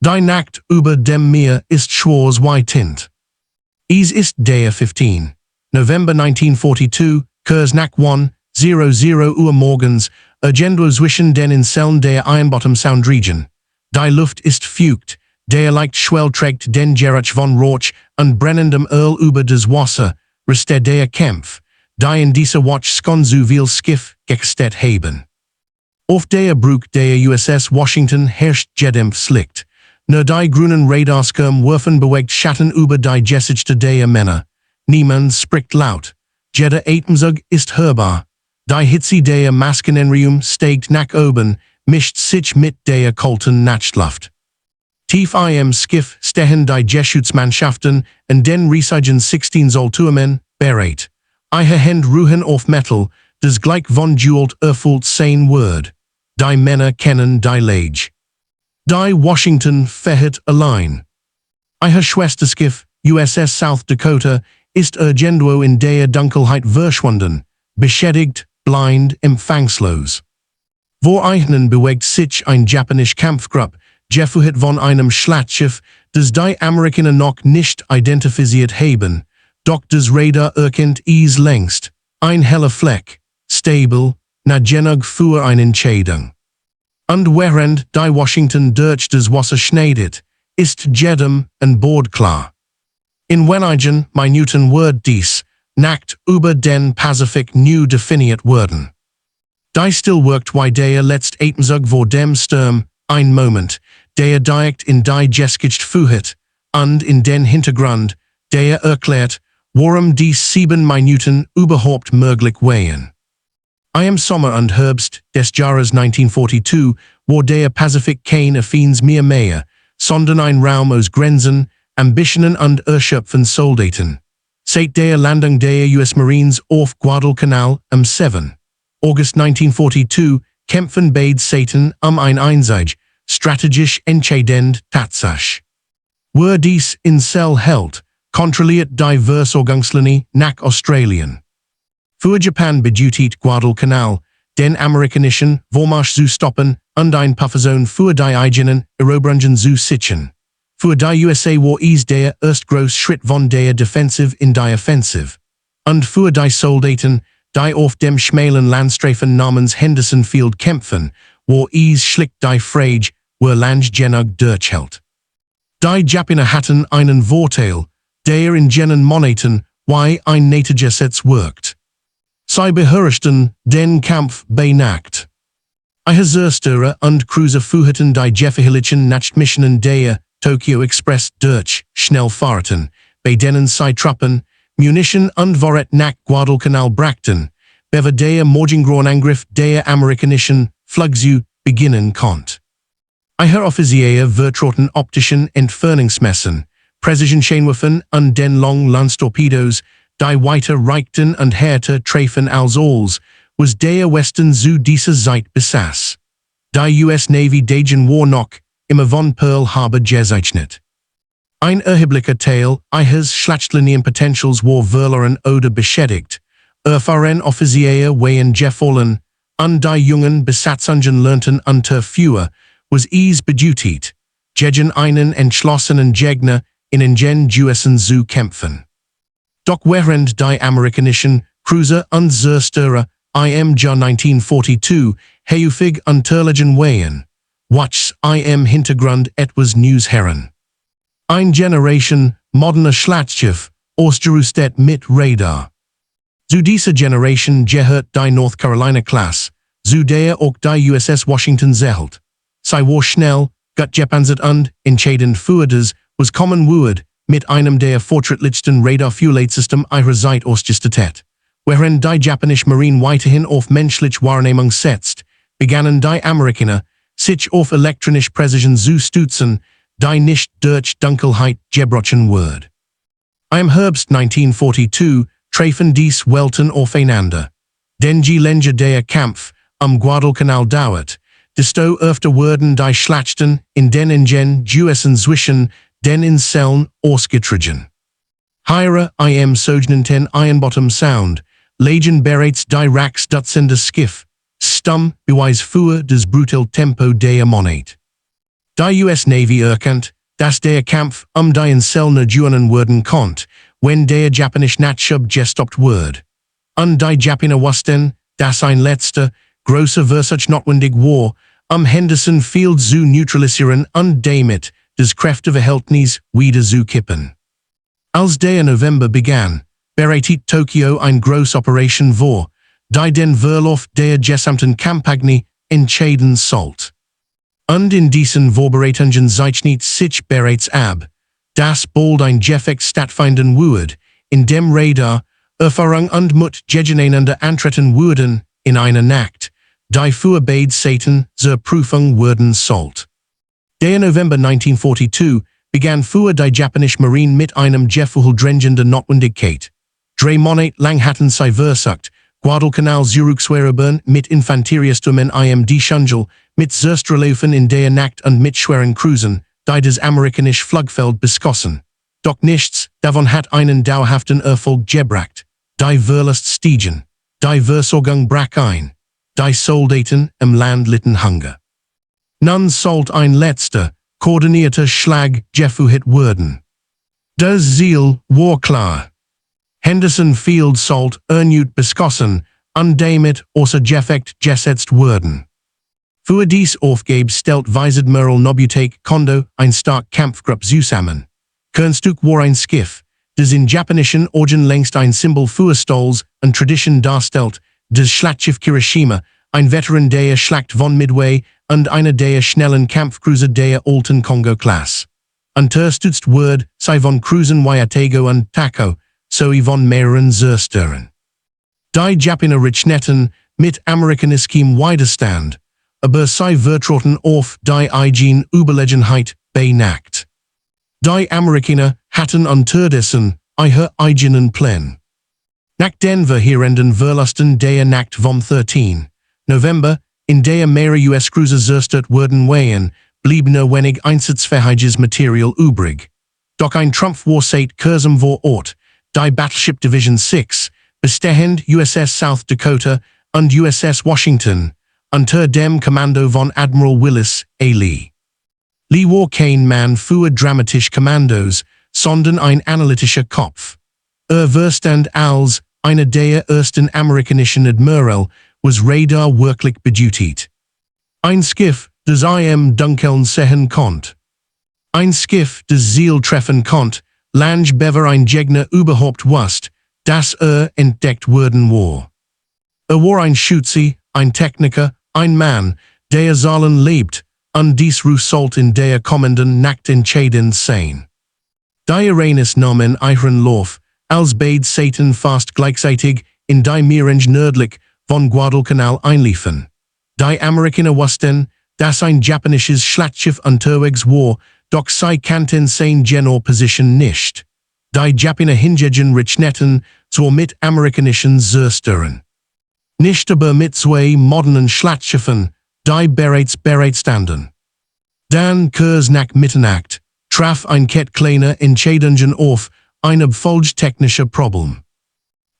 Die Nacht über dem Meer ist schwarz white. Es ist der 15. November 1942, Kurs nach 1:00 Uhr morgens, irgendwo zwischen den Inseln der Ironbottom Sound Region. Die Luft ist feucht, der leicht Schwell trägt den Geruch von Rauch und brennendem Öl über das Wasser, reste der Kampf, die in dieser Watch so viel Schiff gestet haben. Auf der Brücke der USS Washington herrscht Gedämpfslicht. Nur die grünen Radarschirm werfen bewegt Schatten über die Gesichter der Männer. Niemand spricht laut. Jeder Atemzug ist hörbar. Die Hitze der Maskenenrium steigt nach oben, mischt sich mit der kalten Nachtluft. Tief im Schiff stehen die Geschützmannschaften und den riesigen 16 Soldaten bereit. Ihre Hände ruhen auf Metall, das gleich von Jewelt erfüllt sein wird. Die Männer kennen die Lage. Die Washington fährt allein. Ihr Schwesterschiff, USS South Dakota, ist irgendwo in der Dunkelheit verschwunden, beschädigt, blind, empfangslos. Vor ihnen bewegt sich ein japanische Kampfgruppe, geführt von einem Schlachtschiff, das die Amerikaner noch nicht identifiziert haben, doch das Radar erkennt es längst. Ein heller Fleck, stabil, nah genug für eine Entscheidung. Und während die Washington durch das Wasser schneidet, ist jedem an Bord klar. In wenigen Minuten wird dies Nacht über den Pazifik neu definiert werden. Die Stillwirkt wie der letzte Atemzug vor dem Sturm, ein Moment, der direkt in die Geschichte führt, und in den Hintergrund, der erklärt, warum die 7 Minuten überhaupt möglich wären. Im Sommer und Herbst des Jahres 1942 war der Pazifik kein affines Meer, sondern ein Raum aus Grenzen, Ambitionen und erschöpften Soldaten. Seit der Landung der US Marines auf Guadalcanal am 7. August 1942 kämpfen beide Seiten ein einzig, strategisch entscheidend Tatsache. Wer dies Insel hält, kontrolliert die Versorgungslinie nach Australien. Für Japan bedeutet Guadalcanal, den amerikanischen Vormarsch zu stoppen und ein Pufferzone für die eigenen Eroberungen zu sichern. Für die USA war es der erste große Schritt von der Defensive in die Offensive. Und für die Soldaten, die auf dem schmalen Landstreifen namens Henderson Field kämpfen, war es schlicht die Frage, wer Land genug durchhält. Die Japaner hatten einen Vorteil, der in jenen Monaten wie ein Nötiggesetz wirkt. Sie beherrschten den Kampf bei Nacht. Ihre Zerstörer und Cruiser führten die gefährlichen Nachtmissionen der Tokyo Express durch, Schnellfahrten, bei denen sie Truppen, Munition und Vorrat nach Guadalcanal brachten, bevor der Morgengrauen-Angriff der amerikanischen Flugzeuge beginnen konnte. Ihre Offiziere vertrauten optischen Entfernungsmessen, Präzisionscheinwerfern und den Long-Lance-Torpedos, die weiter reichten und härter treffen als alles, was der Westen zu dieser Zeit besaß. Die US Navy dagegen war noch immer von Pearl Harbor gezeichnet. Ein erheblicher Teil ihres Schlachtlinienpotentials war verloren oder beschädigt, erfahren Offiziere waren gefallen, und die jungen Besatzungen lernten unter Führer, was es bedeutet, gegen einen entschlossenen Gegner in den Juessen zu kämpfen. Doch während die amerikanischen Cruiser und Zerstörer im Jahr 1942 häufig unterlegen waren, watch im Hintergrund etwas News heran. Eine Generation moderner Schlachtschiff, ausgerüstet mit Radar. Zu dieser Generation gehört die North Carolina-Klasse, zu der auch die USS Washington zählt. Sie war schnell, gut gepanzert und entscheidend für das, was kommen würde, mit einem der fortschrittlichsten Radar-Fuelleitsystem ihrer Zeit ausgestattet. Während die japanische Marine weiterhin auf menschliche Wahrnehmung setzt, begannen die Amerikaner, sich auf elektronische Präzision zu stützen, die nicht durch Dunkelheit gebrochen wird. Im Herbst 1942 treffen dies Welten aufeinander. Denn je länger der Kampf am Guadalcanal dauert, desto öfter werden die Schlachten in den Juessen zwischen den Inseln ausgetragen. Hier im sogenannten Ironbottom Sound legen bereits die Dutzende Schiff, stumm beweis für das brutale Tempo der Monat. Die US Navy erkannt, dass der Kampf die einzelnen Junen werden konnte, wenn der japanische Nachschub gestoppt wird. Und die Japaner wussten, dass ein letzter, großer Versuch notwendig war, Henderson Field zu neutralisieren und damit das Kräfteverhältnis wieder zu kippen. Als der November begann, bereitet Tokio ein Großoperation vor, die den Verlauf der gesamten Kampagne entscheiden sollte. Und in diesen Vorbereitungen zeichnet sich bereits ab, dass bald ein Gefecht stattfinden wird, in dem Radar, Erfahrung und Mut gegeneinander antreten würden, in einer Nacht, die für beide Seiten zur Prüfung werden sollte. Der November 1942 begann für die japanische Marine mit einem gefühldrängenden Notwendigkeit. 3 Monate lang hatten sie versucht, Guadalcanal zurückzuerobern mit Infanteriestürmen im Dschungel, mit Zerstrelaufen in der Nacht und mit schweren Cruisen, die das amerikanische Flugfeld beschossen. Doch nichts davon hat einen dauerhaften Erfolg gebracht. Die Verlust stiegen. Die Versorgung brach ein. Die Soldaten im Land litten Hunger. Nun sollte ein letzter, koordinierter Schlag geführt werden. Das Ziel war klar. Henderson Field sollte erneut beschossen und damit außer Gefecht gesetzt werden. Für dies Aufgabe stellt Viceadmiral Nobutake Kondo ein stark Kampfgruppe zusammen. Kernstück war ein Schiff, das in japanischen Augen längst ein Symbol für Stolz und Tradition darstellt, das Schlachtschiff Kirishima, ein Veteran der Schlacht von Midway und einer der schnellen Kampfcruiser der alten Kongo-Klasse. Unterstützt wird sie von Cruisen Waiatego und Tako, sowie von mehreren Zerstören. Die Japaner rechneten mit amerikanischem Widerstand, aber sie vertrauten auf die eigene Überlegenheit bei Nacht. Die Amerikaner hatten unterdessen ihre eigenen Pläne. Nach den verheerenden Verlusten der Nacht vom 13. November, in der mehrere US-Cruiser zerstört wurden waren, blieb nur wenig einsatzfähiges Material übrig. Doch ein Trumpf war seit kurzem vor Ort, die Battleship Division 6, bestehend USS South Dakota und USS Washington, unter dem Kommando von Admiral Willis A. Lee. Lee war kein Mann für dramatische Kommandos, sondern ein analytischer Kopf. Verstand als einer der ersten amerikanischen Admiral, was Radar wirklich bedeutet. Ein Schiff, das im Dunkeln sehen konnte. Ein Schiff, das Ziel treffen konnte, lange bevor ein Gegner überhaupt wusste, dass entdeckt worden war. War ein Schütze, ein Techniker, ein Mann, der Zahlen lebt, und dies sollte in der kommenden Nacht entscheidend sein. Die Uranus nahmen ihren Lauf, als beide Seiten fast gleichzeitig in die Meerange nördlich von Guadalcanal einliefen. Die Amerikaner wussten, dass ein japanisches Schlachtschiff unterwegs war, doch sie kannten seine genaue Position nicht. Die Japaner hingegen rechneten zwar mit amerikanischen Zerstören. Nicht aber mit zwei modernen Schlachtschiffen, die bereits standen. Dann kurz nach Mitternacht traf ein kleiner Entscheidungen auf ein abfolgtechnischer Problem.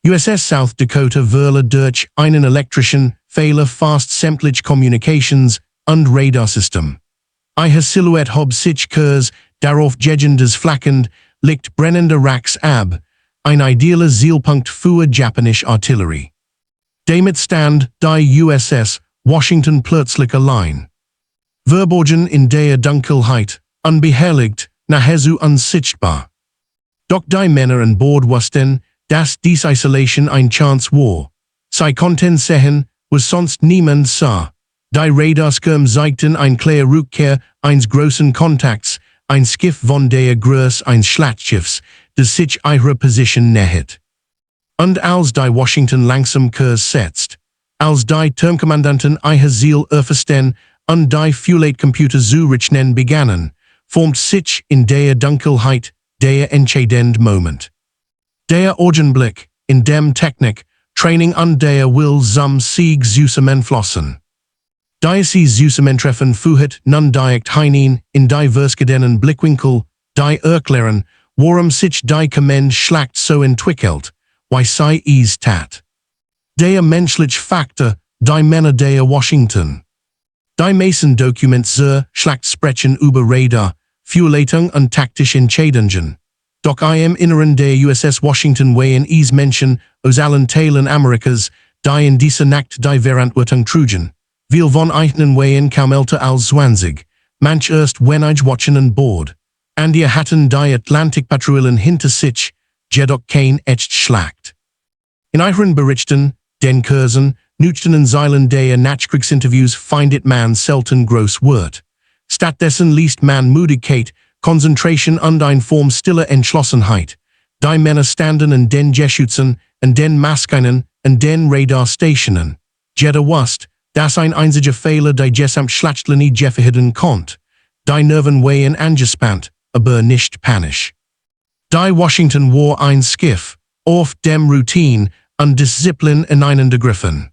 USS South Dakota verlor durch einen elektrischen Fehler fast sämtliche Communications- und Radarsystem. Ihre Silhouette hob sich kurz darauf gegen das Flackend, liegt brennende Racks ab, ein idealer Zielpunkt für japanische Artillerie. Damit stand die USS Washington plötzlich allein. Verborgen in der Dunkelheit, unbehelligt, nahezu unsichtbar. Doch die Männer an Bord wussten, dass dies Isolation ein Chance war. Sie konnten sehen, was sonst niemand sah. Die Radarschirme zeigten ein klare Rückkehr eines großen Kontakts, ein Schiff von der Größe eines Schlachtschiffs, das sich ihrer Position nähert. Und als die Washington langsam Kurs setzt, als die Turmkommandanten ihr Ziel erfassten und die Fuelcomputer zu rechnen begannen, formt sich in der Dunkelheit der entscheidende Moment. Der Augenblick, in dem Technik, Training und der Will zum Sieg zusammenflossen. Die sie zusammentreffen führt nun direkt hinein in die verschiedenen Blickwinkel, die erklären, warum sich die kommende Schlacht so entwickelt, wie sie es tat. Der menschliche Faktor, die Männer der Washington. Die Mason Dokument zur Schlachtsprechen über Radar, Fuelleitung und taktische Entscheidungen. Doch im Inneren der USS Washington wehen es Menschen aus allen Teilen Amerikas, die in dieser Nacht die Verantwortung trugen. Viel von ihnen wehen kaum älter als 20, manch erst wenig watchen an Bord. Und ihr hatten die Atlantikpatrouillen hinter sich, jedoch kein echt Schlacht. In ihren Berichten, den Kursen, Nuchten und Zeilen der Nachkriegsinterviews findet man selten groß Wort. Stattdessen liest man Mutigkeit, Konzentration und eine Form stiller Entschlossenheit. Die Männer standen in den Geschützen, in den Maskinen, in den Radarstationen. Jeder wusste, dass ein einziger Fehler die Gesamtschlachtlinie verhindern konnte. Die Nerven wehen angespannt, aber nicht panisch. Die Washington war ein Schiff, auf dem Routine und Disziplin ineinandergriffen.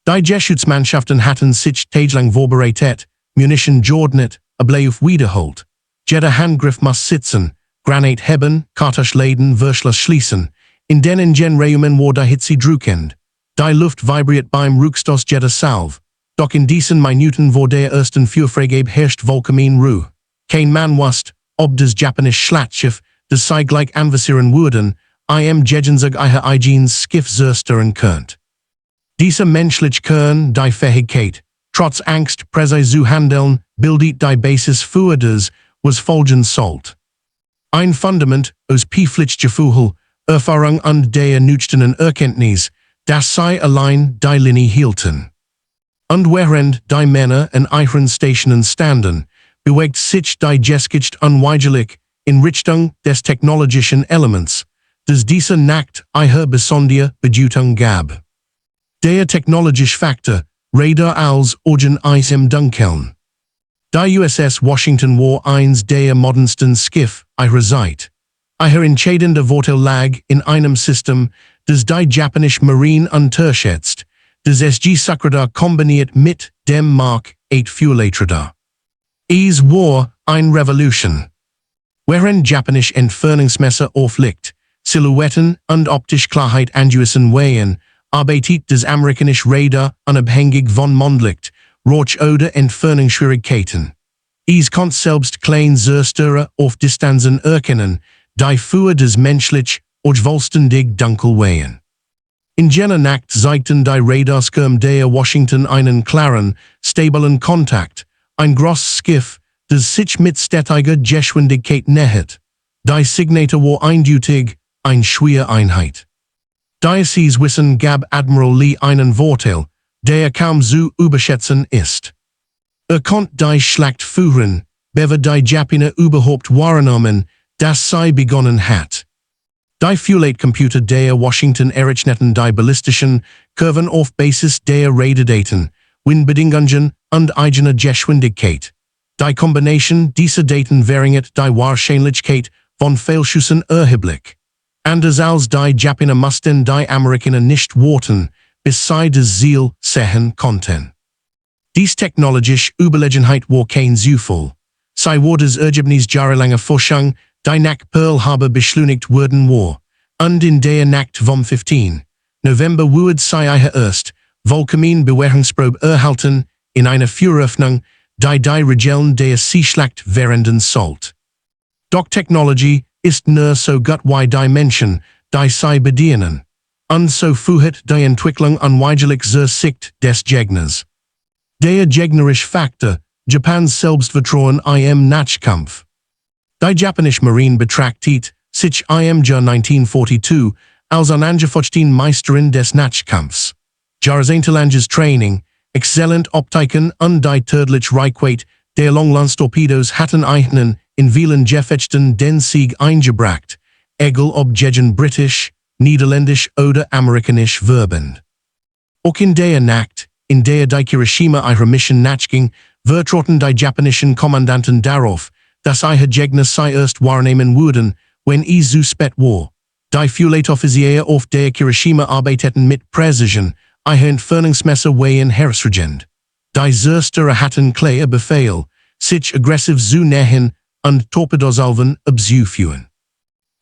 Die Geschützmannschaften hatten sich tagelang vorbereitet, Munition geordnet, Ablauf wiederholt. Jeder Handgriff muss sitzen, Granat heben, Kartuschläden Verschluss schließen. In den Ingenräumen war die Hitze drückend. Die Luft vibriert beim Rückstoß jeder Salve. Doch in diesen Minuten vor der ersten Feuerfreigabe herrscht vollkommen Ruhe. Kein Mann wusste, ob das japanische Schlachtschiff, das sie gleich anvisieren würden, im Gegensatz ihr eigenes Schiff zerstören könnte. Diese menschliche Kern, die Fähigkeit, trotz Angst präzise zu handeln, bildet die Basis für das, was folgen sollte. Ein Fundament aus Pflichtgefühl, Erfahrung und der nüchternen Erkenntnis, dass sie allein die Linie hielten. Und während die Männer in ihren Stationen standen, bewegt sich die Geschichte unweigerlich in Richtung des technologischen Elements, das dieser Nacht ihre besondere Bedeutung gab. Der technologische Faktor, Radar als Organ Eis im Dunkeln. Die USS Washington war eins der modernsten Schiffe ihrer Zeit. Ihr entscheidender Vorteil lag in einem System, das die japanische Marine unterschätzt, das SG-Sakradar kombiniert mit dem Mark 8 Fuelradar. Es war eine Revolution. Während japanische Entfernungsmesser aufliegt, Silhouetten und optische Klarheit angewiesen wehen, arbeitet das amerikanische Radar unabhängig von Mondlicht, Rauch oder Entfernungsschwierigkeiten. Es konnte selbst kleine Zerstörer auf Distanzen erkennen, die für das menschliche und vollständig dunkel wehen. In jener Nacht zeigten die Radarschirme der Washington einen klaren, stabilen Kontakt, ein großes Schiff, das sich mit stetiger Geschwindigkeit nähert. Die Signatur war eindeutig, eine schwere Einheit. Dieses Wissen gab Admiral Lee einen Vorteil, der kaum zu überschätzen ist. Konnte die Schlacht führen, bevor die Japaner überhaupt wahrnahmen, dass sie begonnen hat. Die Fuelleitcomputer der Washington errechneten die ballistischen Kurven auf Basis der Radardaten, Windbedingungen und eigener Geschwindigkeit. Die Kombination dieser Daten verringert die Wahrscheinlichkeit von Fehlschüssen erheblich. Anders als die Japaner mussten die Amerikaner nicht warten, bis sie das Ziel sehen konnten. Dies technologische Überlegenheit war kein Zufall. Sie war das Ergebnis jahrelanger Forschung, die nach Pearl Harbor beschleunigt worden war. Und in der Nacht vom 15. November wurde sie ihr erst, vollkommen Bewährungsprobe erhalten, in einer Führeröffnung, die die Regeln der Seeschlacht verenden sollte. Doch Technologie ist nur so gut wie die Menschen, die sie bedienen. Und so führt die Entwicklung unweigerlich zur Sicht des Gegners. Der gegnerische Faktor, Japans Selbstvertrauen im Nachkampf. Die japanische Marine betrachtet sich im Jahr 1942 als angefochten Meisterin des Nachkampfs. Jahrzehntelanges Training, exzellent Optiken und die tödliche Reichweite der Longlandstorpedos hatten ihnen in vielen Gefechten den Sieg eingebracht, egal ob gegen britisch, niederländisch oder amerikanisch Verband. Auch in der Nacht, in der die Hiroshima ihre Mission nachging, vertrauten die japanischen Kommandanten darauf, dass ihre Gegner sie erst wahrnehmen würden, wenn es zu spät war. Die Fuelleitoffiziere auf der Hiroshima arbeiteten mit Präzision, ihre Entfernungsmesser wehen herausragend. Die Zerstörer hatten klare Befehl, sich aggressiv zu nähern und Torpedosalven abzuführen.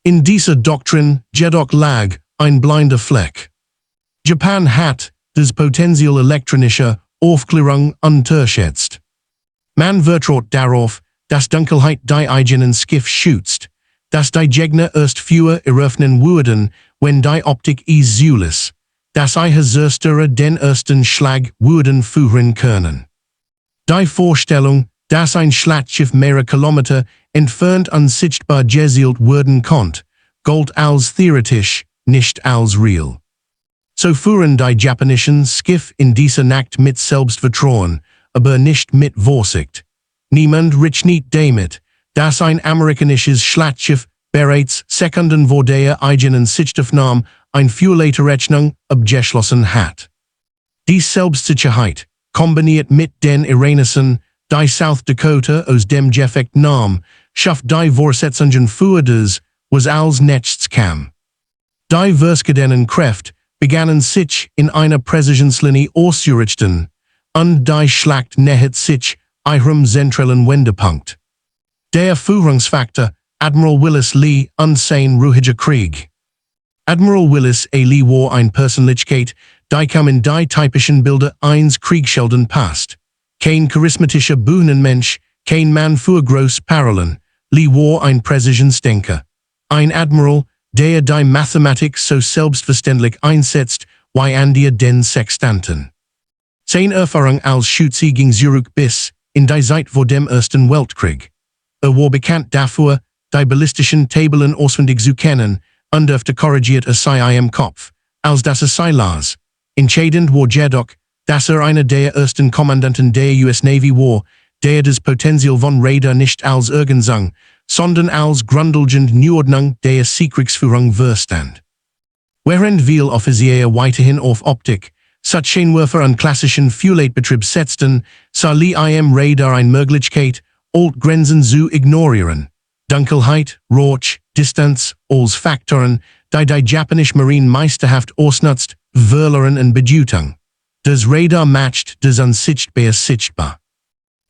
In dieser Doktrin jedoch lag ein blinder Fleck. Japan hat das Potenzial elektronischer Aufklärung unterschätzt. Man vertraut darauf, dass Dunkelheit die eigenen Schiff schützt, dass die Gegner erst für eröffnen würden, wenn die Optik es zulässt, dass ihre Zerstörer den ersten Schlag würden führen können. Die Vorstellung, dass ein Schlachtschiff mehrere Kilometer entfernt unsichtbar gesielt werden konnte, galt als theoretisch, nicht als real. So fuhren die japanischen Schiffe in dieser Nacht mit Selbstvertrauen, aber nicht mit Vorsicht. Niemand rechnet damit, dass ein amerikanisches Schlachtschiff bereits Sekunden vor der eigenen Sichtaufnahme eine Führleiterrechnung abgeschlossen hat. Die Selbstsicherheit, kombiniert mit den Ereignissen, die South Dakota aus dem Gefecht nahm, schafft die Voraussetzungen für das, was als nächstes kam. Die verskadenen Kräfte begannen sich in einer Präzisionslinie auszurichten, und die Schlacht nähert sich ihrem zentralen Wendepunkt. Der Führungsfaktor Admiral Willis Lee und sein ruhiger Krieg. Admiral Willis Lee war eine Persönlichkeit, die kam in die typischen Bilder eines Kriegshelden passt. Kein charismatischer Bühnenmensch, kein Mann für große Parallelen. Lee war ein Präzisionsdenker. Ein Admiral, der die Mathematik so selbstverständlich einsetzt, wie andere den Sextanten. Sein Erfahrung als Schütze ging zurück bis in die Zeit vor dem Ersten Weltkrieg. War bekannt dafür, die ballistischen Tabellen auswendig zu kennen, und öfter korrigiert sei im Kopf, als dass sei las. Entscheidend war jedoch, dass einer der ersten Kommandanten der US Navy war, der das Potenzial von Radar nicht als Ergänzung, sondern als grundlegende Neuordnung der Seekriegsführung verstand. Während viele Offiziere weiterhin auf Optik, Scheinwerfer und klassischen Führleitbetrieb setzten, sah Lee im Radar eine Möglichkeit, alte Grenzen zu ignorieren. Dunkelheit, Rauch, Distanz, als Faktoren, die japanische Marine meisterhaft ausnutzt, verloren und Bedeutung. Das Radar matcht das Unsichtbare sichtbar.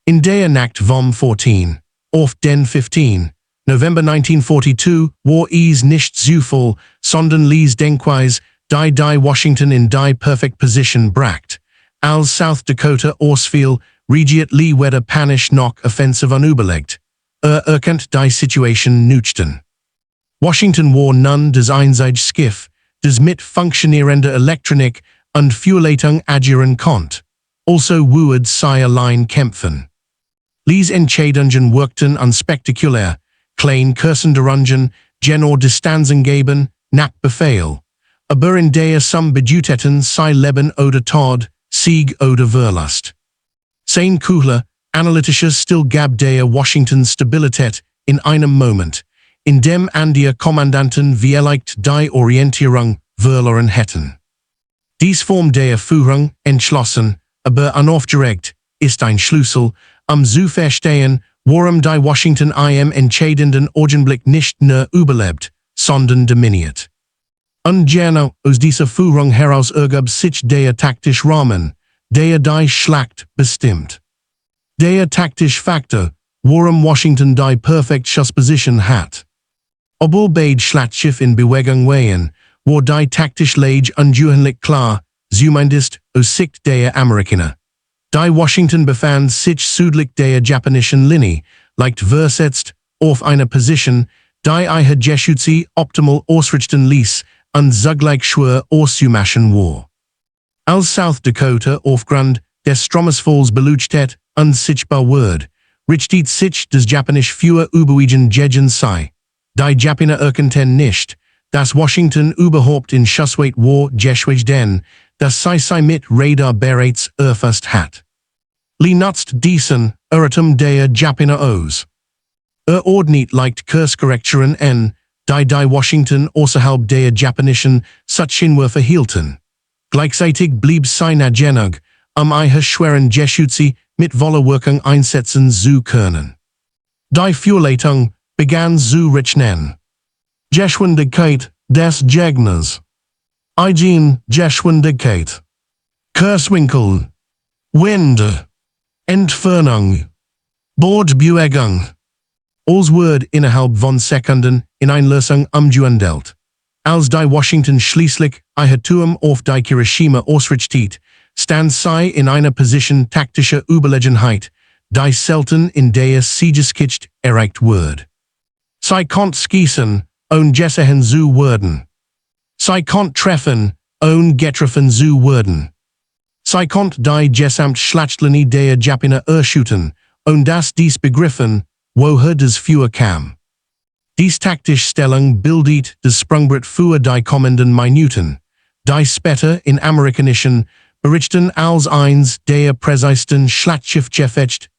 In der Nacht vom 14. auf den 15. November 1942 war es nicht Zufall, sondern Lees Denkweise, die Washington in die perfect Position bracht. Als South Dakota ausfiel, regiert Lee weder panisch noch offensiv unüberlegt. Erkennt die Situation nüchtern. Washington war nun das einzige Schiff, das mit funktionierender Elektronik und Führleitung agieren konnte. Also würde sie allein kämpfen. Lees Entscheidungen wirkten unspektakulär, klein Kursenderungen, genau Distanzen geben, nach Befehl. Aber in der some bedeuteten sei Leben oder Tod, Sieg oder Verlust. Sein kühler, analytischer Stil gab der Washington Stabilität in einem Moment, in dem andere Kommandanten vielleicht die Orientierung verloren hätten. Dies Form der Führung, entschlossen, aber unaufgeregt, ist ein Schlüssel, zu verstehen, warum die Washington im entscheidenden Augenblick nicht nur überlebt, sondern dominiert. Und genau aus dieser Führung heraus ergab sich der taktische Rahmen, der die Schlacht bestimmt. Der taktische Faktor, warum Washington die perfekte Schussposition hat. Obwohl beide Schlachtschiffe in Bewegung waren, war die taktische Lage ungewöhnlich klar, zumindest aus Sicht der Amerikaner. Die Washington befand sich südlich der japanischen Linie, leicht versetzt, auf einer Position, die ihre Geschütze optimal ausrichten ließ und zugleich schwer auszumachen war. Als South Dakota aufgrund des Stromausfalls Beleuchtet unsichtbar wird, richtet sich das japanische Führer überwiegend gegen sie. Die Japaner erkannten nicht, dass Washington überhaupt in Schussweite war, geschweige denn, dass sie mit Radar bereits erfasst hat. Lee nutzt diesen Irrtum der Japaner aus. Ordnet leicht Kurskorrekturen die Washington außerhalb der japanischen Scheinwerfer hielten. Gleichzeitig blieb seine genug, ihre schweren Geschütze mit voller Wirkung einsetzen zu können. Die Führleitung begann zu rechnen. Geschwindigkeit des Gegners. Geschwindigkeit. Kurswinkel. Wind. Entfernung. Bordbewegung. Alles wird innerhalb von Sekunden in Einlösung umgewandelt. Als die Washington schließlich ihr Turm auf die Hiroshima ausrichtet, stand sei in einer Position taktischer Überlegenheit, die selten in der Siegesgeschichte erreicht wird. Sei konnt schießen, ohne gesessen zu werden. Sei konnt treffen, ohne getroffen zu werden. Sei konnt die Gesamtschlachtlinie der Japaner erschüttern, ohne dass dies begriffen, woher das Führer kam. Dies taktische Stellung bildet das Sprungbrett für die kommenden Minuten, die später in amerikanischen Berichten als eins der präzisesten Schlachtschiffe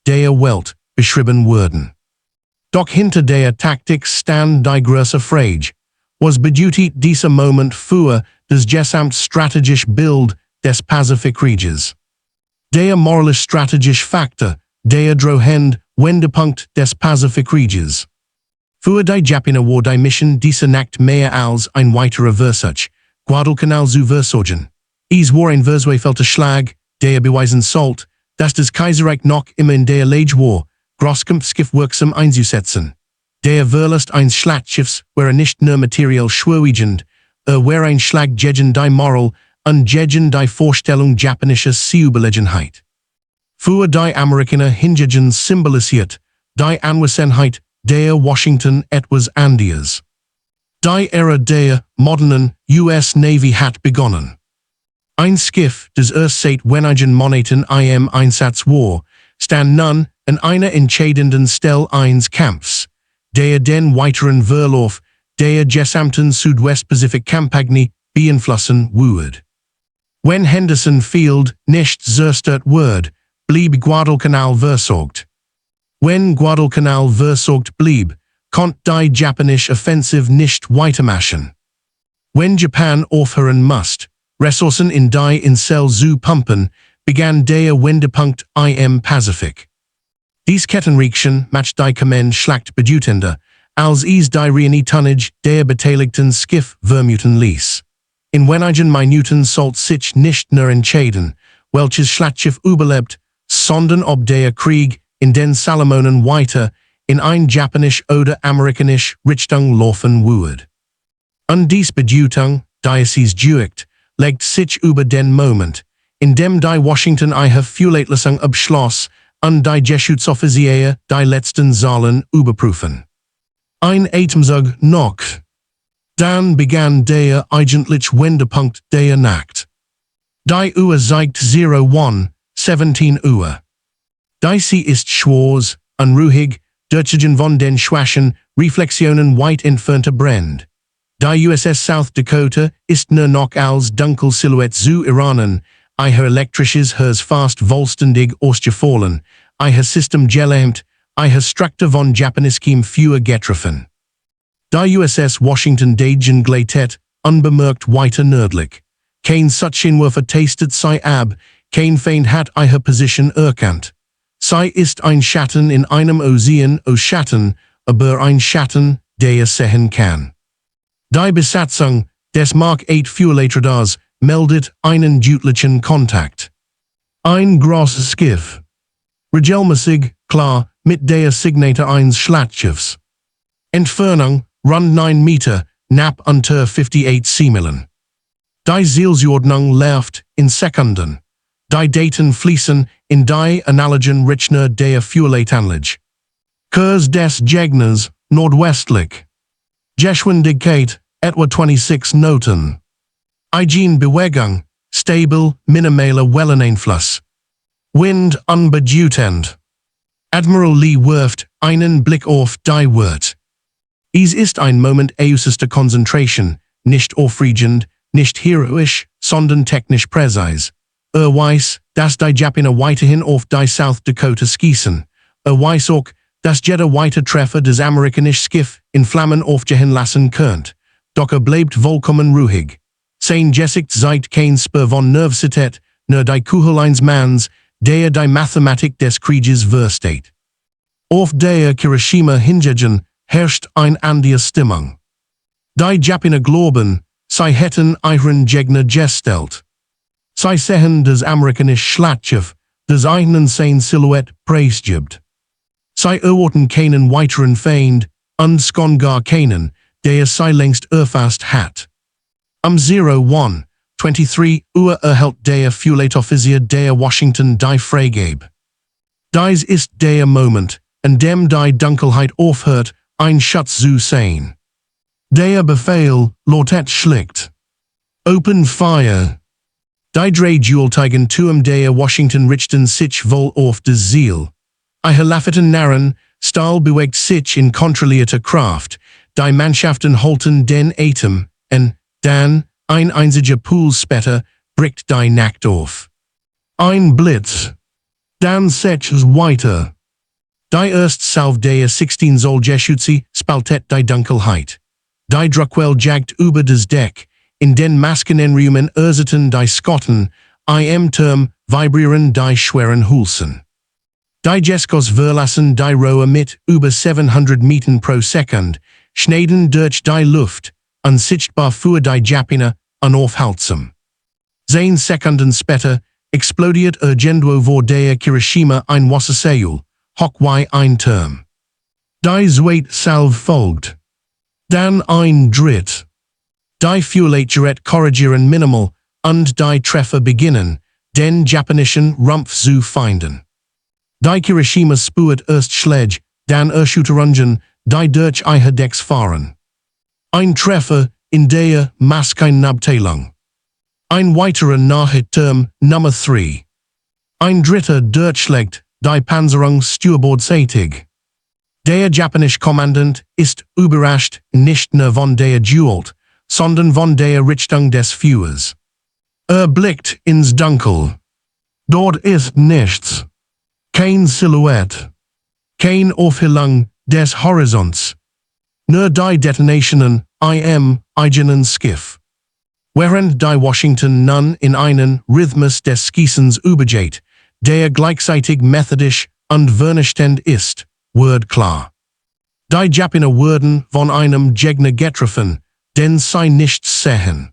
der Welt beschrieben wurden. Doch hinter der Taktik stand die große Frage, was bedeutet dieser Moment für das gesamtstrategische Bild des Pazifikkrieges? Der moralisch-strategische Faktor, der drohende Wendepunkt des Pazifikkrieges. Für die Japaner war die Mission dieser Nacht mehr als ein weiterer Versuch, Guadalcanal zu versorgen. Es war ein verzweifelter Schlag, der beweisen sollte, dass das Kaiserreich noch immer in der Lage war, Großkampfschiff wirksam einzusetzen. Der Verlust eines Schlachtschiffs wäre nicht nur materiell schwerwiegend, wäre ein Schlag gegen die Moral und gegen die Vorstellung japanischer Überlegenheit. Für die Amerikaner hingegen symbolisiert die Anwesenheit der Washington etwas anderes. Die Ära der modernen US Navy hat begonnen. Ein Schiff, das erst seit wenigen Monaten im Einsatz war, stand nun an einer entscheidenden Stelle eines Kampfs, der den weiteren Verlauf der gesamten Südwestpazifik-Kampagne beeinflussen würde. Wenn Henderson Field nicht zerstört wird, blieb Guadalcanal versorgt. Wenn Guadalcanal versorgt blieb, konnte die japanische Offensive nicht weitermachen. Wenn Japan aufhören musste, Ressourcen in die Insel zu pumpen, begann der Wendepunkt im Pazifik. Dies Kettenreaktion macht die kommende Schlacht bedeutender, als es die reine Tonnage der beteiligten Schiffe vermuten ließ. In wenigen Minuten sollte sich nicht nur entscheiden, welches Schlachtschiff überlebt, sondern ob der Krieg in den Salomonen weiter in ein japanisch oder amerikanisch Richtung laufen würde. Und dies Bedeutung, die es duigt, legt sich über den Moment, in dem die Washington ihre Feuerlösung abschloss und die Geschützoffiziere die letzten Zahlen überprüfen. Ein Atemzug noch. Dann begann der eigentliche Wendepunkt der Nacht. Die Uhr zeigt 17 Uhr. Die See ist schwarz, unruhig, durchzogen von den schwachen Reflexionen weit entfernter Brände. Die USS South Dakota ist nur noch als dunkel Silhouette zu erahnen, ihr elektrisches Herz fast vollständig ausgefallen, ihr System gelähmt, ihr Struktur von japanischem Feuer getroffen. Die USS Washington degen gleitet, unbemerkt weiter nördlich. Kein Suchinwurf tastet sei ab, kein Feind hat ihre Position erkannt. Sei ist ein Schatten in einem Ozean aus Schatten, aber ein Schatten, der sehen kann. Die Besatzung des Mark 8 Feuerleitradars meldet einen deutlichen Kontakt. Ein großes Schiff. Regelmäßig, klar, mit der Signatur eines Schlachtschiffs. Entfernung, rund 9 Meter, knapp unter 58 Seemeilen. Die Zielzuordnung läuft in Sekunden. Die Daten fließen in die analogen Rechner der Feuerleitanlage. Kurs des Gegners, nordwestlich. Geschwindigkeit, etwa 26 Knoten. Eigenbewegung, stabil, minimaler Welleneinfluss. Wind unbedeutend. Admiral Lee wirft einen Blick auf die Wirt. Es ist ein Moment äußerster Konzentration, nicht aufregend, nicht heroisch, sondern technisch präzise. Weiß, dass die Japaner weiterhin auf die South Dakota schießen. Weiß auch, dass jeder weitere Treffer des amerikanischen Schiff in Flammen aufgehen lassen könnt. Doch bleibt vollkommen ruhig. Sein Gesicht zeigt kein Spur von Nervosität, nur die Kugel eines Manns, der die Mathematik des Krieges versteht. Auf der Hiroshima hingegen herrscht eine andere Stimmung. Die Japaner glauben, sie hätten ihren Gegner gestellt. Sie sehen das amerikanische Schlachtschiff, das ihnen seine Silhouette preisgibt. Sie erwarten keinen weiteren Feind, und schon gar keinen, der sie längst erfasst hat. 01, 23 Uhr erhält der Feuilletonoffizier der Washington die Freigabe. Dies ist der Moment, an dem die Dunkelheit aufhört, ein Schatz zu sein. Der Befehl lautet schlicht. Open fire. Die drei Duelteigen Turm der Washington richten sich wohl auf das Ziel. Laffeten Narren, Stahl bewegt sich in kontrollierter Kraft, die Mannschaften halten den Atem, und dann, ein einziger Puls später, bricht die Nacht auf. Ein Blitz. Dann setzt weiter. Die erste Salve der 16 soll geschütze, spaltet die Dunkelheit. Die Druckwelle jagt über das Deck, in den Maskenenräumen erzählten die Skotten, im Turm vibrieren die schweren Hülsen. Die Jeskos verlassen die Rohr mit über 700 Metern pro Sekund, schneiden durch die Luft, unsichtbar für die Japaner, unaufhaltsam. 10 Sekunden später explodiert irgendwo vor der Kirishima ein Wassersäule, hoch wie ein Turm. Die zweite Salve folgt. Dann ein Dritt. Die Feuillegerät korrigieren minimal, und die Treffer beginnen, den japanischen Rumpf zu finden. Die Kirishima spürt erst Schläge, dann Erschütterungen, die durch ihr Decks fahren. Ein Treffer, in der Maskenabteilung. Ein weiterer nahe Turm, Nummer 3. Ein dritter durchschlägt, die Panzerung stürbordsseitig. Der japanische Kommandant ist überrascht, nicht nur von der Duelt, sondern von der Richtung des Feuers. Blickt ins Dunkel. Dort ist nichts. Kein Silhouette. Kein Aufhellung des Horizonts. Nur die Detonationen im eigenen Schiff. Während die Washington nun in einen Rhythmus des Schießens übergeht, der gleichzeitig methodisch und vernichtend ist, wird klar. Die Japaner wurden von einem Gegner getroffen, den sie nicht sehen.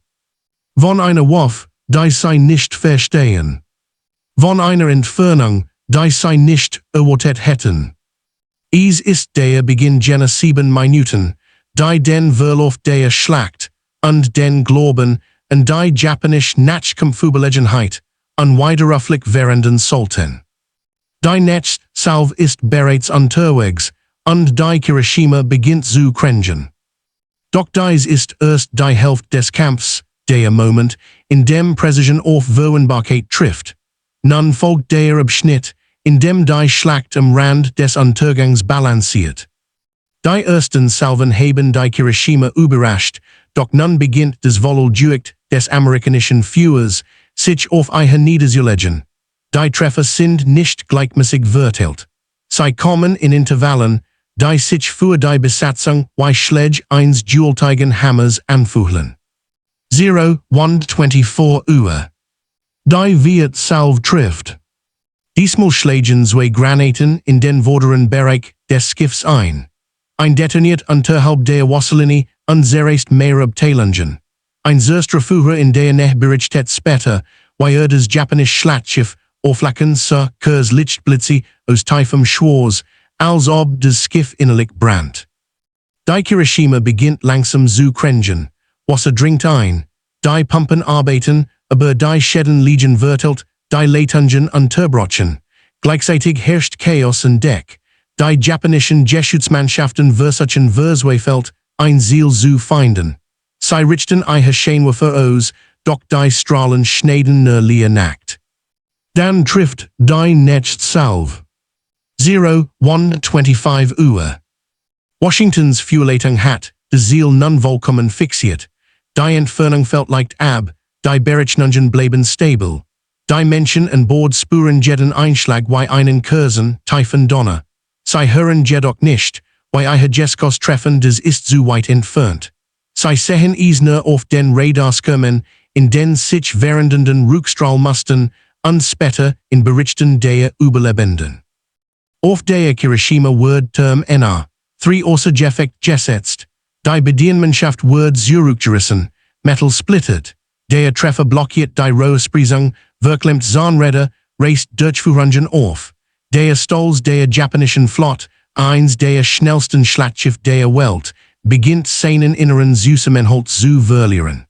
Von einer Waffe, die sie nicht verstehen. Von einer Entfernung, die sie nicht erwartet hätten. Es ist der Beginn jener 7 Minuten, die den Verlauf der Schlacht und den Glauben an die japanische Nachkampfüberlegenheit unwiderruflich werden sollten. Die nächste Salve ist bereits unterwegs, und die Kirishima beginnt zu krängen. Doch dies ist erst die Hälfte des Kampfs, der Moment, in dem Präzision auf Verwundbarkeit trifft. Nun folgt der Abschnitt, in dem die Schlacht am Rand des Untergangs balanciert. Die ersten Salven haben die Kirishima überrascht, doch nun beginnt das Volljugend des amerikanischen Führers, sich auf ihr niederzulegen. Die Treffer sind nicht gleichmäßig verteilt. Sie kommen in Intervallen, die sich für die Besatzung wie Schläge eines duelteigen Hammers anfühlen. 0:24 Uhr. Die vierte Salve trifft. Diesmal schlägen zwei Granaten in den vorderen Bereich des Schiffs ein. Ein detoniert unterhalb der Wasserlinie und zerreißt mehr Abteilungen. Ein erster Führer in der Nähe berichtet später, wie das japanische Schlachtschiff auflacken sah, Kurs Lichtblitze aus tiefem Schwarz, als ob das Schiff innerlich brannt. Die Kirishima beginnt langsam zu krängen. Wasser dringt ein. Die Pumpen arbeiten, aber die Schäden liegen verteilt, die Leitungen unterbrochen. Gleichzeitig herrscht Chaos an Deck. Die japanischen Geschützmannschaften versuchen verzweifelt, ein Ziel zu finden. Sie richten ihre Scheinwerfer aus, doch die Strahlen schneiden nur leer Nacht. Dann trifft die nächste Salve. 0:25 Uhr. Washingtons Feuilletung hat das Ziel nun vollkommen fixiert. Die Entfernung fällt leicht ab, die Berechnungen bleiben stabil. Die Menschen an Bord spüren jeden Einschlag wie einen kurzen, tiefen Donner. Sie hören jedoch nicht, wie ihre Jeskos treffen, das ist zu weit entfernt. Sie sehen es nur auf den Radarskirmen, in den sich währenden Rückstrahlmasten und später in Berichten der Überlebenden. Auf der Kirishima wird Turm NA 3 außer Gefecht gesetzt. Die Bedienmannschaft wird zurückgerissen, Metal splittet. Der Treffer blockiert die Rohrsprühung, verklemmt Zahnräder, reißt Durchführungen auf. Der Stolz der japanischen Flotte, eins der schnellsten Schlachtschiffe der Welt, beginnt seinen inneren Zusammenhalt zu verlieren.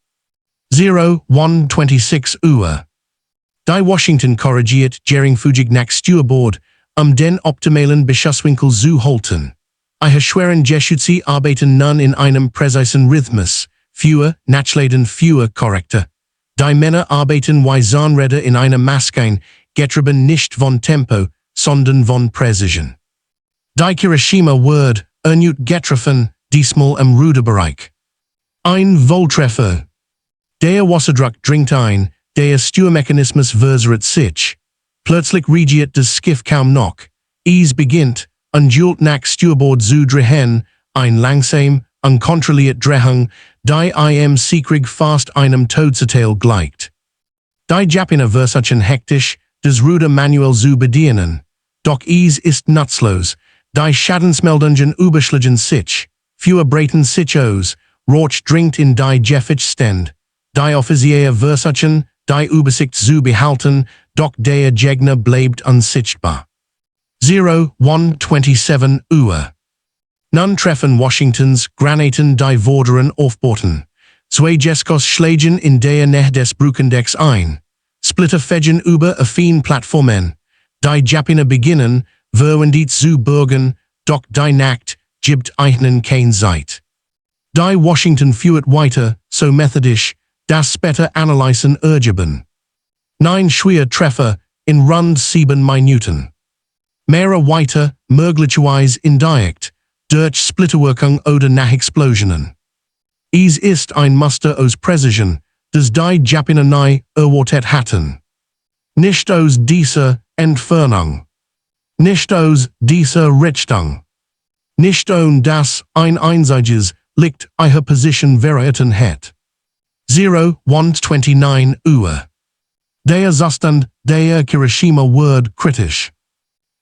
126 Uhr. Die Washington korrigiert Gering-Fugig nach Steuerbord, den optimalen Beschusswinkel zu halten. Ich schweren Geschütze arbeiten nun in einem präzisen Rhythmus, fewer, nachladen fewer korrekte. Die Männer arbeiten wie Zahnräder in einem Maschine, getrieben nicht von Tempo, sondern von Präzision. Die Hiroshima Word, erneut getroffen, diesmal im Ruderbereich. Ein Volltreffer. Der Wasserdruck dringt ein, der Steuermechanismus verzerrt sich. Plötzlich regiert das Schiff kaum noch. Es beginnt, undult nach Steuerbord zu drehen, ein langsam, unkontrolliert Drehung, die im Seekrieg fast einem Todesurteil gleicht. Die Japaner versuchen hektisch, das Ruder manuell zu bedienen. Doch es ist nutzlos. Die Schadensmeldungen überschlagen sich. Fewer breiten sich aus. Rauch dringt in die Gefechtstände. Die Offiziere versuchen, die Übersicht zu behalten, doch der Gegner bleibt unsichtbar. 127 Uhr. Nun treffen Washingtons Granaten die Vorderen Aufbauten. Zwei Jeskos schlagen in der Nähe des Brückendecks ein. Splitter fegen über affine Plattformen. Die Japaner beginnen, verwendet zu bürgen, doch die Nacht gibt ihnen kein Zeit. Die Washington führt weiter, so methodisch, das später analysen ergeben. 9 schwere Treffer in rund 7 Minuten. Mehrere weiter, möglicherweise indirekt, durch Splitterwirkung oder nach Explosionen. Es ist ein Muster aus Präzision, das die Japaner nie erwartet hatten. Nicht aus dieser Entfernung. Nicht aus dieser Richtung. Nicht ohne das ein einziges Licht ihrer Position verraten hat. 129 Uhr. Der Zustand der Hiroshima Word kritisch.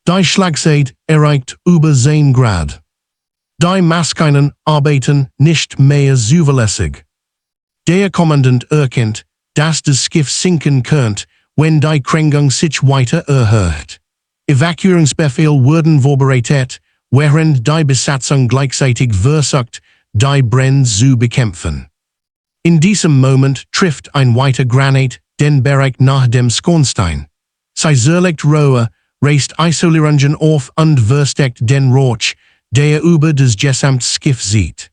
Die Schlagzeit erreicht über 10 Grad. Die Maschinen arbeiten nicht mehr zuverlässig. Der Kommandant erkennt, dass das Schiff sinken könnte, wenn die Krängung sich weiter erhöht. Evakuierungsbefehl wurden vorbereitet, während die Besatzung gleichzeitig versucht, die Brände zu bekämpfen. In diesem Moment trifft ein weiter Granat den Bereich nach dem Schornstein. Sie zerlegt Rohre, reißt Isolierungen auf und versteckt den Rauch, der über das gesamte Schiff sieht.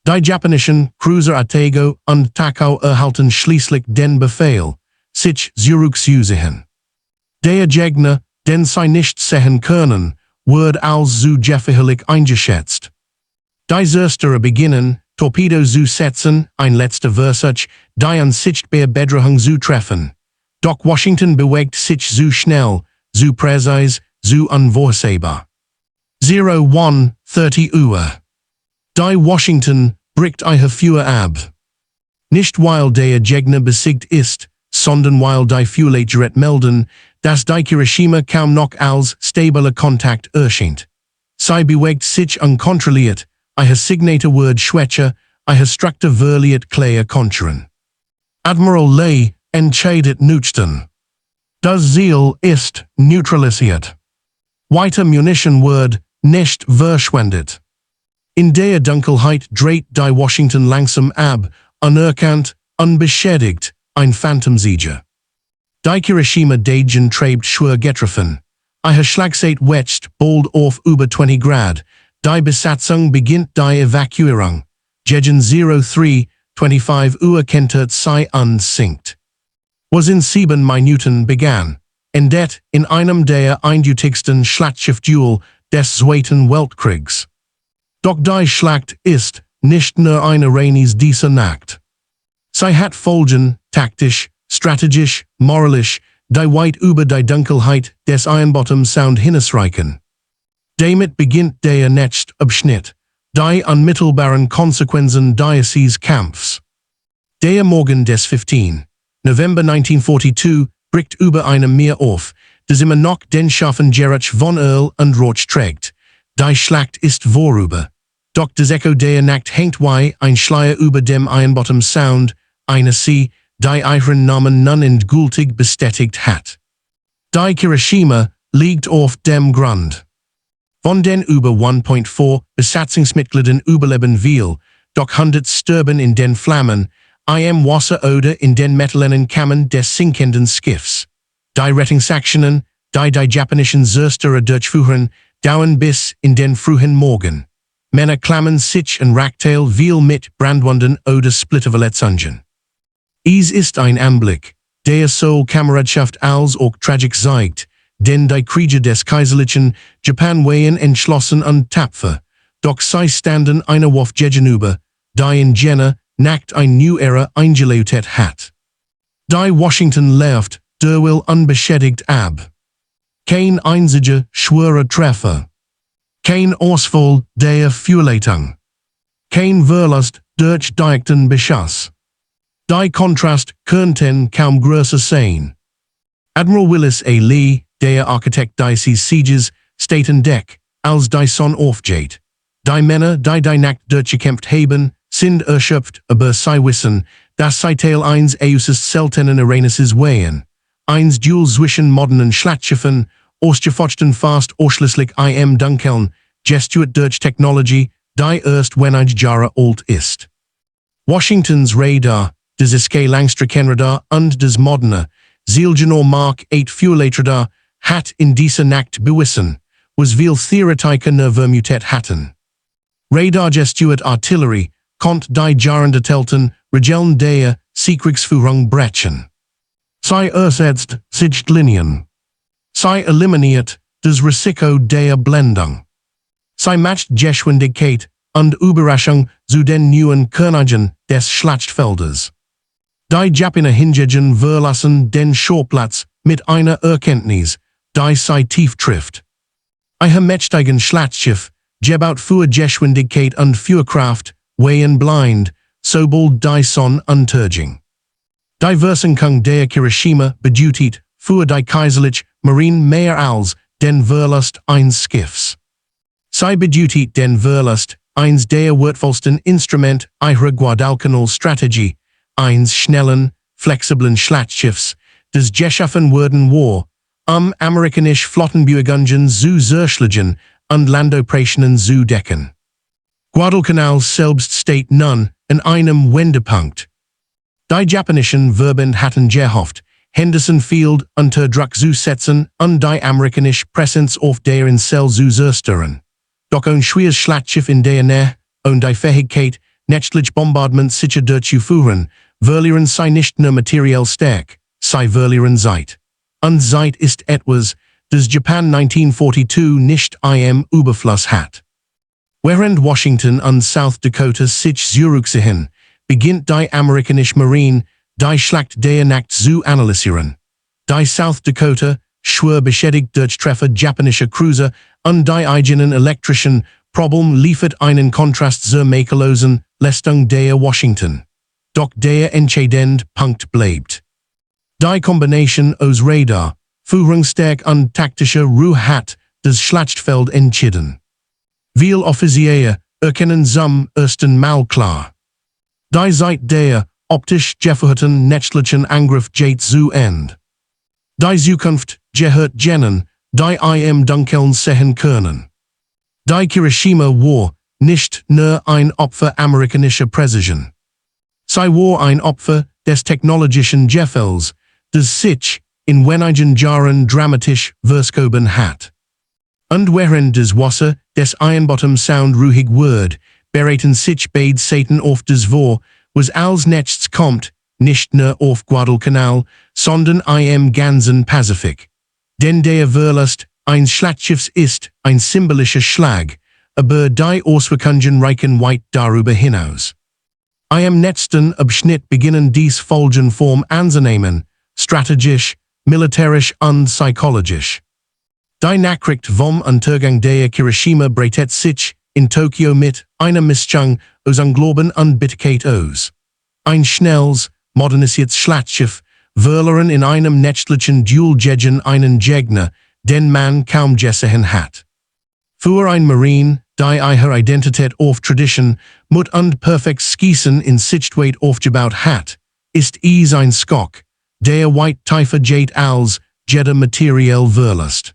Die japanischen Cruiser Atago und Takao erhalten schließlich den Befehl, sich zurückzuziehen. Der Gegner, den sie nicht sehen können, wird als zu gefährlich eingeschätzt. Die Zerstörer beginnen, Torpedo zu setzen, ein letzter Versuch, die unsichtbare Bedrohung zu treffen. Doch Washington bewegt sich zu schnell, zu präzise, zu unvorhersehbar. 130 Uhr. Die Washington bricht ihre Führer ab. Nicht weil der Gegner besiegt ist, sondern weil die Führerleiter melden, dass die Hiroshima kaum noch als stabiler Kontakt erscheint. Sie bewegt sich unkontrolliert, ihre Signature wird schwächer, ihre Struktur verliert klare Konturen. Admiral Ley entscheidet nüchtern. Das Ziel ist neutralisiert. Weiter Munition wird nicht verschwendet. In der Dunkelheit dreht die Washington langsam ab, unerkannt, unbeschädigt, ein Phantomsieger. Die Hiroshima Dagen treibt schwer getroffen. Ihre Schlagzeit wächst bald auf über 20 Grad. Die Besatzung beginnt die Evakuierung. Gegen 03:25 Uhr kentert sie und sinkt. Was in 7 Minuten begann, endet in einem der eindeutigsten Schlachtschiff-Duell des Zweiten Weltkriegs. Doch die Schlacht ist nicht nur eine reines dieser Nacht. Sie hat Folgen, taktisch, strategisch, moralisch, die weit über die Dunkelheit des Ironbottom-Sound hinausreichen. Damit beginnt der nächste Abschnitt, die unmittelbaren Konsequenzen dieses Kampfs. Der Morgen des 15. November 1942 bricht über einem Meer auf, das immer noch den scharfen Geruch von Öl und Rauch trägt. Die Schlacht ist vorüber. Doch das Echo der Nacht hängt wie ein Schleier über dem Ironbottom Sound, eine See, die ihren Namen nun endgültig bestätigt hat. Die Hiroshima liegt auf dem Grund. Von den über 1,4 Besatzungsmitgliedern überleben viel, doch 100 sterben in den Flammen, einem Wasser oder in den Metallenen Kammern des sinkenden Schiffs. Die Rettungsaktionen, die japanischen Zerstörer durchführen, dauern bis in den frühen Morgen. Männer klammern sich ein Rackteil viel mit Brandwunden oder Splitterverletzungen. Es ist ein Anblick, der sowohl Kameradschaft als auch Tragik zeigt, denn die Krieger des kaiserlichen Japan waren entschlossen und tapfer, doch sie standen einer Wurf gegenüber, die in jener Nacht ein New Era eingeläutet hat. Die Washington läuft derweil unbeschädigt ab. Kein einziger schwerer Treffer. Kein Ausfall der Vorleitung. Kein Verlust durch direkten Beschuss. Die Kontrast könnten kaum größer sein. Admiral Willis A. Lee, der Architekt dieses Sieges, steht in Deck, als die Sonne aufgeht. Die Männer, die Nacht durchgekämpft haben, sind erschöpft, aber sie wissen, dass sie Teil eines äußerst seltenen Ereignisses wären. Eins Duell zwischen modernen Schlachtschiffen, ausgefochten fast ausschließlich im Dunkeln, gestuert durch Technologie, die erst wenige Jahre alt ist. Washingtons Radar, das Skalangsstreckenradar und das moderne, Zielgenau Mark 8 Fuelradar, hat in dieser Nacht bewiesen, was viel Theoretiker vermutet hatten. Radar gestuert Artillerie, konnte die Jahrhundertelten Regeln der Kriegsführung brechen. Sie ersetzt Sichtlinien. Sie eliminiert das Risiko der Blendung. Sie macht Geschwindigkeit und Überraschung zu den neuen Königen des Schlachtfeldes. Die Japaner hingegen verlassen den Schauplatz mit einer Erkenntnis, die sie tief trifft. Ein mächtigen Schlachtschiff, gebaut für Geschwindigkeit und Feuerkraft, wären blind, sobald die Sonne unterging. Die Versenkung der Kirishima bedeutet für die kaiserliche Marine mehr als den Verlust eines Schiffs. Sie bedeutet den Verlust eines der wertvollsten Instrumente ihrer Guadalcanal-Strategie, eines schnellen, flexiblen Schlachtschiffs, das geschaffen werden war, amerikanische Flottenbeugungen zu zerschlagen und Landoperationen zu decken. Guadalcanal selbst steht nun in einem Wendepunkt. Die japanischen Verbände hatten gehofft, Henderson Field unter Druck zu setzen und die amerikanische Präsenz auf der Insel zu zerstören. Doch ein schweres Schlachtschiff in der Nähe und die Fähigkeit, nächtliche Bombardement sicher durchzuführen, verlieren sie nicht nur materiell stark, sie verlieren Zeit. Und Zeit ist etwas, das Japan 1942 nicht im Überfluss hat. Während Washington und South Dakota sich zurückziehen, beginnt die amerikanische Marine, die Schlacht der Nacht zu analysieren. Die South Dakota, schwer beschädigt durch Treffer japanischer Cruiser und die eigenen elektrischen Problem liefert einen Kontrast zur makellosen Leistung der Washington. Doch der entscheidende Punkt bleibt. Die Kombination aus Radar, Führungsstärke und taktischer Ruhe hat das Schlachtfeld entschieden. Viele Offiziere erkennen zum ersten Mal klar. Die Zeit der optisch gefährten nächtlichen Angriff geht zu Ende. Die Zukunft gehört jenen, die im Dunkeln sehen können. Die Kirishima war nicht nur ein Opfer amerikanischer Präzision. Sie war ein Opfer des technologischen Gefälls, das sich in wenigen Jahren dramatisch verschoben hat. Und während das Wasser des Ironbottom Sound ruhig wird, bereiten sich beide Seiten auf das War, was als nächstes kommt, nicht nur auf Guadalcanal, sondern im ganzen Pazifik. Denn der Verlust eines Schlachtschiffs ist ein symbolischer Schlag, aber die Auswirkungen reichen weit darüber hinaus. Im nächsten Abschnitt beginnen dies folgende Form anzunehmen, strategisch, militärisch und psychologisch. Die Nachricht vom Untergang der Kirishima breitet sich in Tokio mit einer Mischung aus Unglauben und Bitterkeit aus. Ein schnelles, modernisiertes Schlachtschiff verloren in einem nächtlichen Duell gegen einen Gegner, den man kaum gesehen hat. Für ein Marine, die ihre Identität auf Tradition, Mut und perfektes Schießen in Sichtweite aufgebaut hat, ist es ein Schock, der weit tiefer geht als jeder materiell Verlust.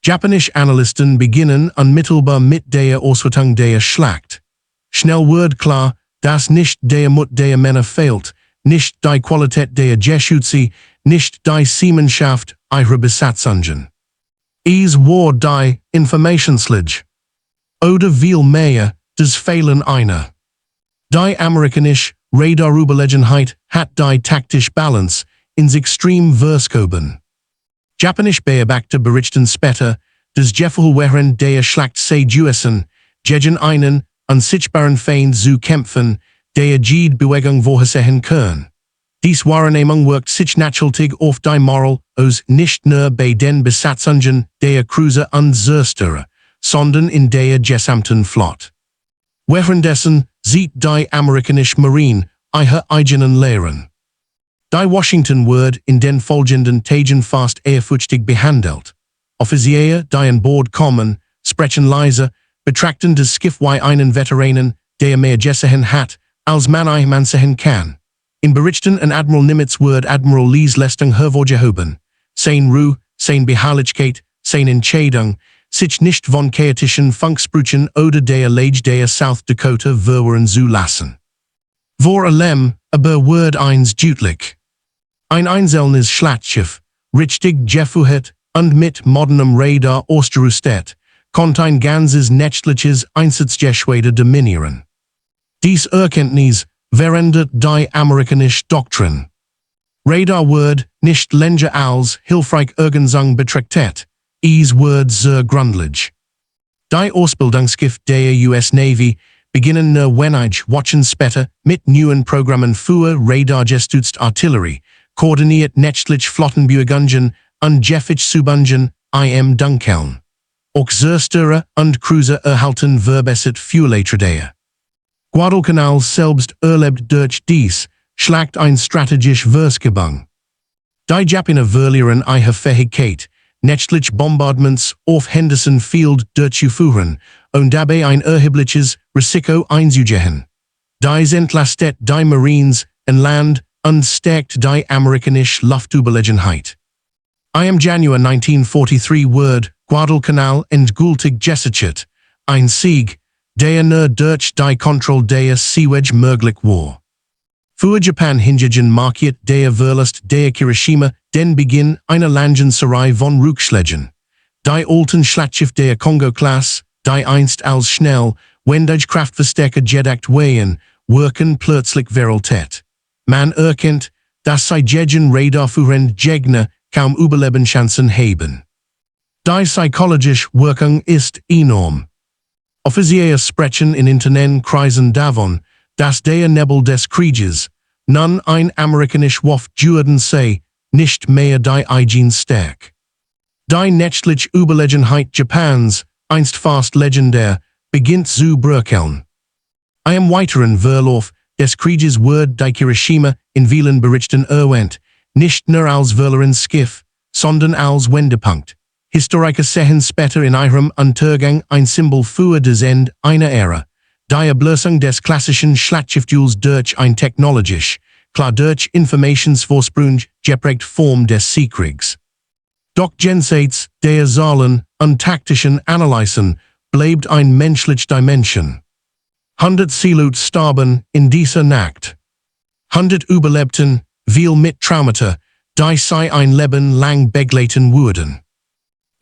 Japanische Analysten beginnen unmittelbar mit der Auswertung der Schlacht. Schnell wird klar, das nicht der Mut der Männer fehlt, nicht die Qualität der Geschütze, nicht die Seemenschaft ihrer Besatzungen. Es war die Informationslige. Oder viel mehr, das Fehlen einer. Die amerikanische Radarüberlegenheit hat die taktische Balance ins Extrem verschoben. Japanisch beobachter berichten später, dass Gefühl während der Schlacht sei Juessen, gegen einen unsichtbaren Feind zu kämpfen, der jede Bewegung vorhersehen können. Dies Wahrnehmung wirkt sich nachhaltig auf die Moral aus nicht nur bei den Besatzungen der Cruiser und Zerstörer, sondern in der gesamten Flotte. Währenddessen sieht die amerikanische Marine ihre eigenen Lehren. Die Washington wird in den folgenden Tagen fast ehrfürchtig behandelt. Offiziere, die an Bord kommen, sprechen leise, betrachten das Schiff wie einen Veteranen, der mehr gesehen hat, als man sehen kann. In Berichten an Admiral Nimitz wird Admiral Lees Leistung hervorgehoben. Sein Ruhe, sein Beharrlichkeit, sein Entscheidung, sich nicht von chaotischen Funksprüchen oder der Lage der South Dakota verwirren zu lassen. Vor allem, aber wird eins deutlich. Ein einzelnes Schlachtschiff, richtig geführt und mit modernem Radar ausgerüstet, konnte ein ganzes nächtliches Einsatzgeschwader dominieren. Dies Erkenntnis verändert die amerikanische Doktrin. Radar wird nicht länger als hilfreich irgendwann betrachtet, es wird sehr gründlich. Die Ausbildungsschiffe der US Navy beginnen nur wenig Wochen später mit neuen Programmen für radargestützte Artillerie, koordiniert nächtlich Flottenbewegungen und Gefechtsübungen im Dunkeln. Auch Zerstörer und Cruiser erhalten verbessert Fuelatradar. Guadalcanal selbst erlebt durch dies Schlacht ein strategisch Versgebung. Die Japaner verlieren ihre Fähigkeit, nächtlich Bombardements auf Henderson Field durchzuführen und dabei ein erhebliches Risiko einzugehen. Dies entlastet die Marines an Land und stärkt die amerikanische Luftüberlegenheit. Im Januar 1943 wird Guadalcanal endgültig gesichert, ein Sieg, der nur durch die Kontrolle der Seewege möglich war. Für Japan hingegen markiert der Verlust der Hiroshima den Beginn einer langen Serie von Rückschlägen. Die alten Schlachtschiffe der Kongo-Klasse, die einst als schnell, wendig Kraftverstärker gedacht waren, wirken plötzlich Realität. Man erkennt, dass sie gegen radarführende Gegner kaum Überlebenschancen haben. Die psychologische Wirkung ist enorm. Offiziere sprechen in internen Kreisen davon, dass der Nebel des Krieges, nun ein amerikanisch Wurf Juden sei, nicht mehr die eigen Stärke. Die nächtliche Überlegenheit Japans, einst fast legendär, beginnt zu bröckeln. Im weiteren Verlauf des Krieges wird die Hiroshima in vielen Berichten erwähnt, nicht nur als verlorenes Schiff, sondern als Wendepunkt. Historiker sehen später in ihrem Untergang ein Symbol für das Ende einer Ära. Die Ablösung des klassischen Schlachtschiffduels durch ein technologisch, klar durch Informationsvorsprung geprägt Form des Seekriegs. Doch jenseits der Zahlen und taktischen Analysen bleibt ein menschliche Dimension. 100 Seeleute starben in dieser Nacht. 100 überlebten, viel mit Traumata, die sie ein Leben lang begleiten würden.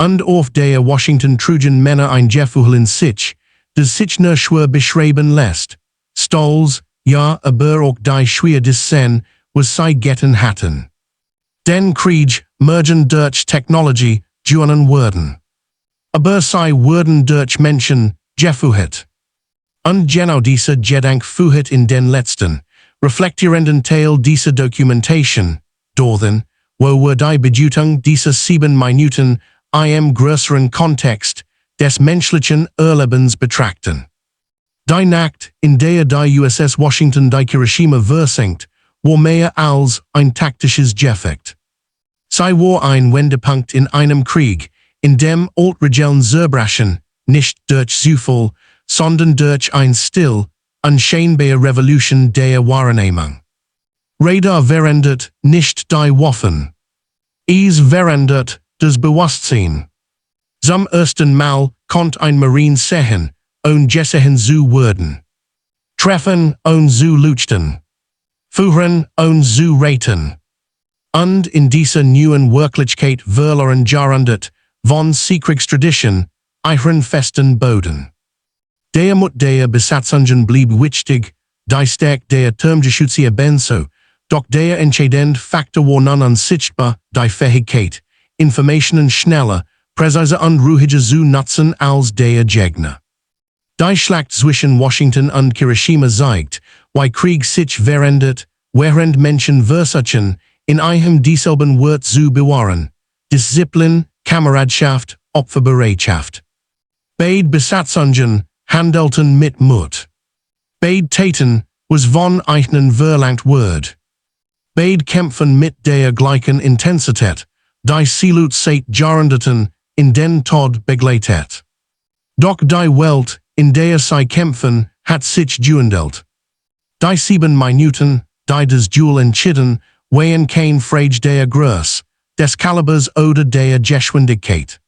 Und auf der Washington trugen Männer ein Gefühl in sich, das sich nur schwer beschreiben lässt. Stolz, ja, aber auch die schwer des Sen, was sie getan hatten. Den Krieg mergen durch Technologie gewonnen würden. Aber sie würden durch Menschen geführt. Und genau dieser Gedanke führt in den letzten, reflektierenden Teil dieser Dokumentation, dorthin, wo wir die Bedeutung dieser 7 Minuten im größeren Kontext des menschlichen Erlebens betrachten. Die Nacht, in der die USS Washington die Hiroshima versenkt, war mehr als ein taktisches Gefecht. Sie war ein Wendepunkt in einem Krieg, in dem Altregeln zerbrechen, nicht durch Zufall, sondern durch ein still, unscheinbare Revolution der Wahrnehmung. Radar verändert nicht die Waffen. Es verändert das Bewusstsein. Zum ersten Mal konnte ein Marine sehen, ohne gesehen zu werden. Treffen und zu Leuchten. Führen und zu raten. Und in dieser neuen Wirklichkeit verloren Jahrhundert von Kriegstradition ihren festen Boden. Der Mut der Besatzungen blieb wichtig, die Stärke der Termgeschütze ebenso, doch der entscheidende Faktor war nun unsichtbar, die Fähigkeit, Informationen schneller, präziser und ruhiger zu nutzen als der Gegner. Die Schlacht zwischen Washington und Hiroshima zeigt, wie Krieg sich verändert, während Menschen versuchen, in einem dieselben Wert zu bewahren, Disziplin, Kameradschaft, Opferbereitschaft. Beide Besatzungen handelten mit Mut. Beide Taten, was von ihnen verlangt wird. Beide kämpfen mit der gleichen Intensität, die Seelut seit Jahrhunderten in den Tod begleitet. Doch die Welt, in der sie kämpfen, hat sich geändert. Die 7 Minuten, die das Duell entschieden, waren kein Frage der Größe, des Kalibers oder der Geschwindigkeit.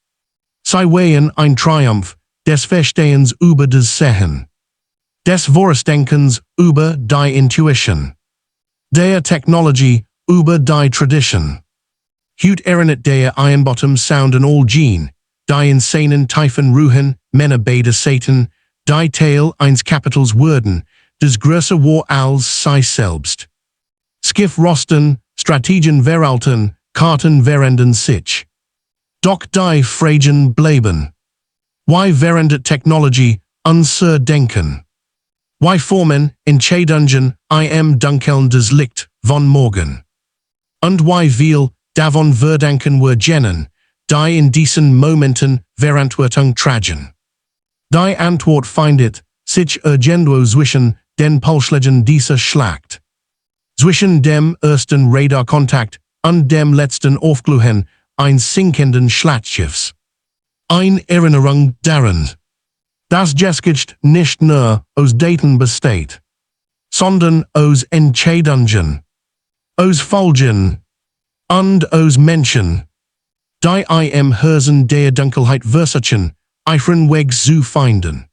Sie waren ein Triumph des Verstehens über das Sehen. Des Vordenkens über die Intuition. Der Technologie über die Tradition. Heute erinnert der Ironbottom Sound an all Gene, die insanen Tiefen ruhen, Männer beider Satan, die Teil eines Kapitals würden, des größer war als sie selbst. Skiff rosten, Strategien veralten, Karten verändern sich. Doch die Fragen bleiben. Wie verändert Technologie unser Denken? Wie formen entscheidenden, einem dunkeln das Licht von morgen? Und wie viel davon verdanken wir jenen, die in diesen Momenten Verantwortung tragen? Die Antwort findet sich irgendwo zwischen den Pulsschlägen dieser Schlacht. Zwischen dem ersten Radarkontakt und dem letzten Aufglühen eines sinkenden Schlachtschiffs. Eine Erinnerung daran, dass Geschichte nicht nur aus Daten besteht, sondern aus Entscheidungen, aus Folgen und aus Menschen, die im Herzen der Dunkelheit versuchen, ihren Weg zu finden.